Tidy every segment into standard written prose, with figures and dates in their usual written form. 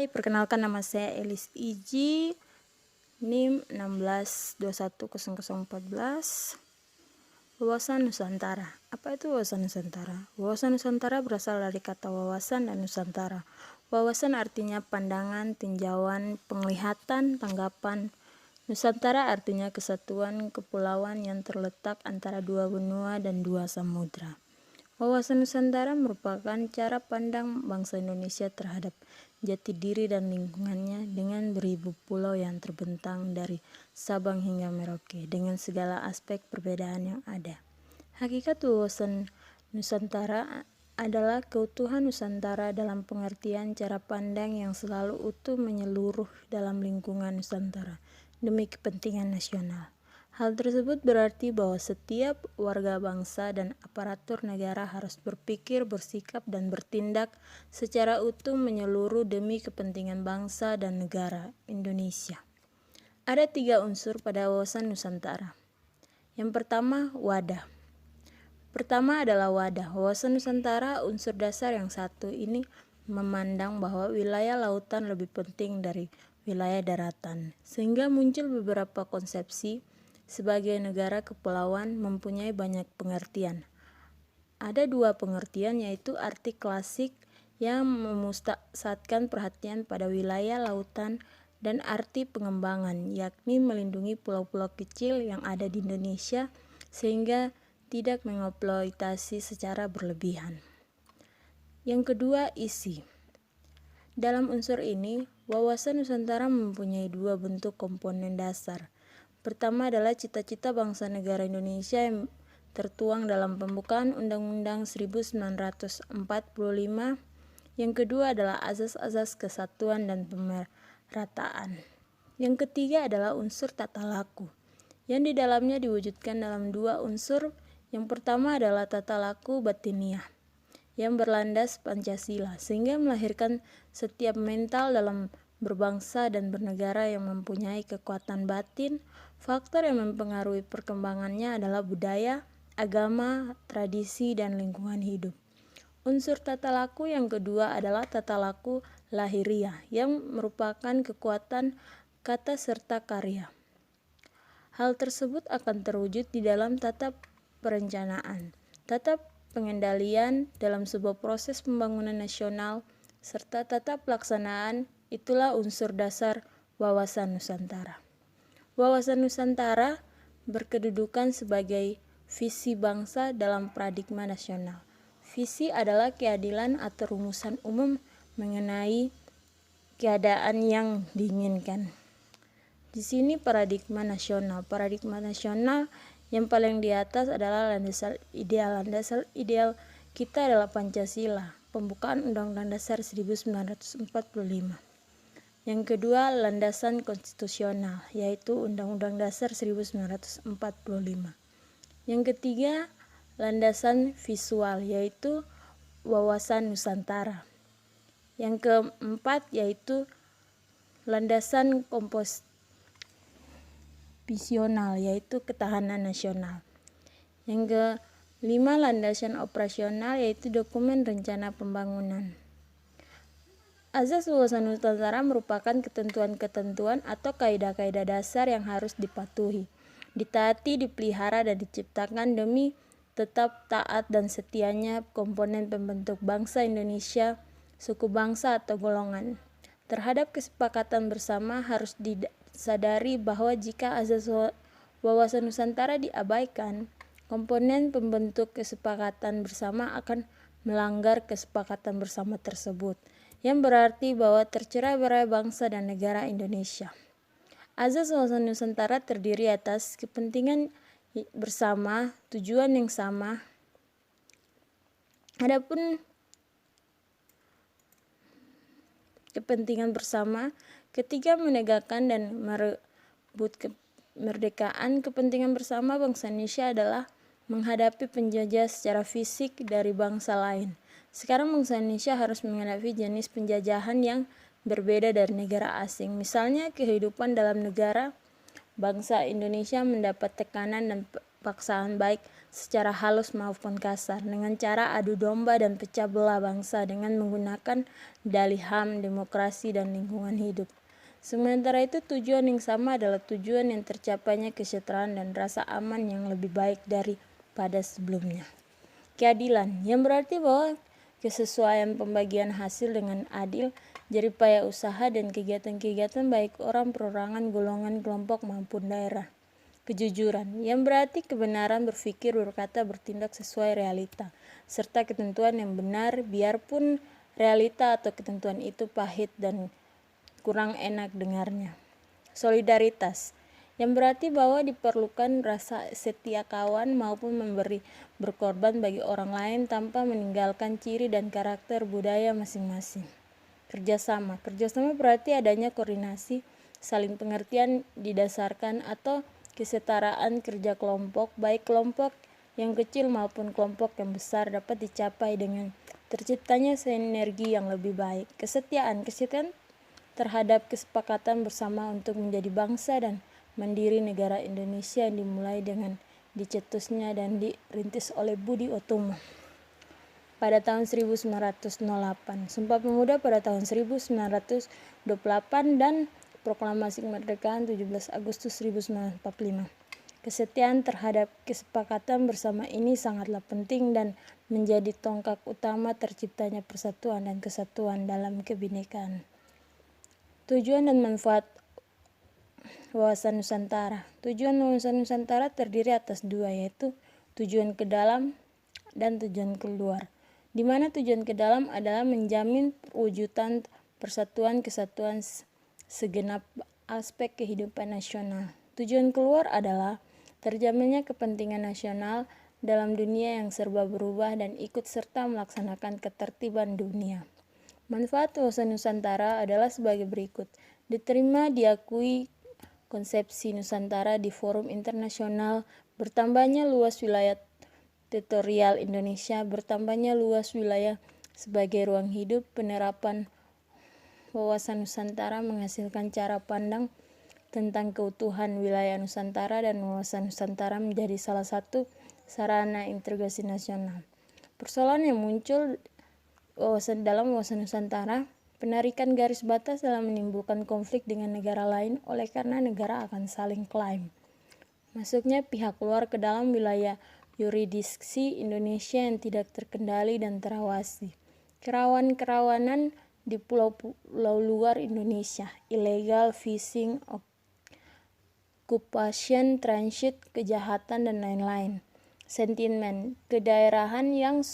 Hai, perkenalkan nama saya Elis Iji, NIM 16210014, Wawasan Nusantara. Apa itu wawasan Nusantara? Wawasan Nusantara berasal dari kata wawasan dan Nusantara. Wawasan artinya pandangan, tinjauan, penglihatan, tanggapan. Nusantara artinya kesatuan kepulauan yang terletak antara dua benua dan dua samudra. Wawasan Nusantara merupakan cara pandang bangsa Indonesia terhadap jati diri dan lingkungannya dengan beribu pulau yang terbentang dari Sabang hingga Merauke dengan segala aspek perbedaan yang ada. Hakikat wawasan Nusantara adalah keutuhan Nusantara dalam pengertian cara pandang yang selalu utuh menyeluruh dalam lingkungan Nusantara demi kepentingan nasional. Hal tersebut berarti bahwa setiap warga bangsa dan aparatur negara harus berpikir, bersikap, dan bertindak secara utuh menyeluruh demi kepentingan bangsa dan negara Indonesia. Ada 3 unsur pada wawasan Nusantara. Yang pertama, wadah. Pertama adalah wadah. Wawasan Nusantara unsur dasar yang satu ini memandang bahwa wilayah lautan lebih penting dari wilayah daratan, sehingga muncul beberapa konsepsi. Sebagai negara kepulauan mempunyai banyak pengertian. Ada 2 pengertian, yaitu arti klasik yang memusatkan perhatian pada wilayah lautan dan arti pengembangan, yakni melindungi pulau-pulau kecil yang ada di Indonesia sehingga tidak mengeksploitasi secara berlebihan. Yang kedua, isi. Dalam unsur ini, wawasan Nusantara mempunyai 2 bentuk komponen dasar. Pertama adalah cita-cita bangsa negara Indonesia yang tertuang dalam pembukaan Undang-Undang 1945. Yang kedua adalah azas-azas kesatuan dan pemerataan. Yang ketiga adalah unsur tata laku, yang di dalamnya diwujudkan dalam 2 unsur. Yang pertama adalah tata laku batiniah, yang berlandas Pancasila, sehingga melahirkan setiap mental dalam berbangsa dan bernegara yang mempunyai kekuatan batin. Faktor yang mempengaruhi perkembangannya adalah budaya, agama, tradisi, dan lingkungan hidup. Unsur tata laku yang kedua adalah tata laku lahiriah, yang merupakan kekuatan kata serta karya. Hal tersebut akan terwujud di dalam tata perencanaan, tata pengendalian dalam sebuah proses pembangunan nasional, serta tata pelaksanaan. Itulah unsur dasar wawasan Nusantara. Wawasan Nusantara berkedudukan sebagai visi bangsa dalam paradigma nasional. Visi adalah keadilan atau rumusan umum mengenai keadaan yang diinginkan. Di sini paradigma nasional. Paradigma nasional yang paling di atas adalah landasan ideal. Landasan ideal kita adalah Pancasila, pembukaan Undang-Undang Dasar 1945. Yang kedua, landasan konstitusional, yaitu Undang-Undang Dasar 1945. Yang ketiga, landasan visual, yaitu wawasan Nusantara. Yang keempat, yaitu landasan komposisional, yaitu ketahanan nasional. Yang kelima, landasan operasional, yaitu dokumen rencana pembangunan. Azas wawasan Nusantara merupakan ketentuan-ketentuan atau kaidah-kaidah dasar yang harus dipatuhi, ditaati, dipelihara, dan diciptakan demi tetap taat dan setianya komponen pembentuk bangsa Indonesia, suku bangsa atau golongan. Terhadap kesepakatan bersama harus disadari bahwa jika azas wawasan Nusantara diabaikan, komponen pembentuk kesepakatan bersama akan melanggar kesepakatan bersama tersebut, yang berarti bahwa tercerai-berai bangsa dan negara Indonesia. Azas wawasan Nusantara terdiri atas kepentingan bersama, tujuan yang sama. Adapun kepentingan bersama, ketika menegakkan dan merebut kemerdekaan, kepentingan bersama bangsa Indonesia adalah menghadapi penjajah secara fisik dari bangsa lain. Sekarang bangsa Indonesia harus menghadapi jenis penjajahan yang berbeda dari negara asing. Misalnya kehidupan dalam negara, bangsa Indonesia mendapat tekanan dan paksaan baik secara halus maupun kasar, dengan cara adu domba dan pecah belah bangsa dengan menggunakan dalih HAM, demokrasi, dan lingkungan hidup. Sementara itu tujuan yang sama adalah tujuan yang tercapainya kesejahteraan dan rasa aman yang lebih baik daripada sebelumnya. Keadilan, yang berarti bahwa kesesuaian pembagian hasil dengan adil, jeripaya usaha dan kegiatan-kegiatan baik orang, perorangan, golongan, kelompok maupun daerah. Kejujuran, yang berarti kebenaran berpikir, berkata, bertindak sesuai realita, serta ketentuan yang benar biarpun realita atau ketentuan itu pahit dan kurang enak dengarnya. Solidaritas, yang berarti bahwa diperlukan rasa setia kawan maupun berkorban bagi orang lain tanpa meninggalkan ciri dan karakter budaya masing-masing. Kerjasama berarti adanya koordinasi, saling pengertian didasarkan atau kesetaraan kerja kelompok, baik kelompok yang kecil maupun kelompok yang besar dapat dicapai dengan terciptanya sinergi yang lebih baik. Kesetiaan terhadap kesepakatan bersama untuk menjadi bangsa dan mandiri negara Indonesia yang dimulai dengan dicetusnya dan dirintis oleh Budi Utomo pada tahun 1908, Sumpah Pemuda pada tahun 1928, dan Proklamasi Kemerdekaan 17 Agustus 1945. Kesetiaan terhadap kesepakatan bersama ini sangatlah penting dan menjadi tonggak utama terciptanya persatuan dan kesatuan dalam kebinekaan. Tujuan dan manfaat wawasan Nusantara. Tujuan wawasan Nusantara terdiri atas dua, yaitu tujuan ke dalam dan tujuan keluar, di mana tujuan ke dalam adalah menjamin perwujudan persatuan kesatuan segenap aspek kehidupan nasional. Tujuan keluar adalah terjaminnya kepentingan nasional dalam dunia yang serba berubah dan ikut serta melaksanakan ketertiban dunia. Manfaat wawasan Nusantara adalah sebagai berikut. Diterima, diakui konsepsi Nusantara di forum internasional, bertambahnya luas wilayah teritorial Indonesia, bertambahnya luas wilayah sebagai ruang hidup, penerapan wawasan Nusantara menghasilkan cara pandang tentang keutuhan wilayah Nusantara, dan wawasan Nusantara menjadi salah satu sarana integrasi nasional. Persoalan yang muncul dalam wawasan Nusantara, penarikan garis batas dalam menimbulkan konflik dengan negara lain oleh karena negara akan saling klaim. Masuknya pihak luar ke dalam wilayah yurisdiksi Indonesia yang tidak terkendali dan terawasi. Kerawanan di pulau-pulau luar Indonesia, illegal fishing, occupation, transit, kejahatan, dan lain-lain. Sentimen kedaerahan yang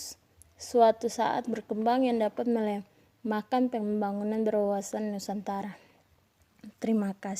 suatu saat berkembang yang dapat melemahkan pembangunan berwawasan Nusantara. Terima kasih.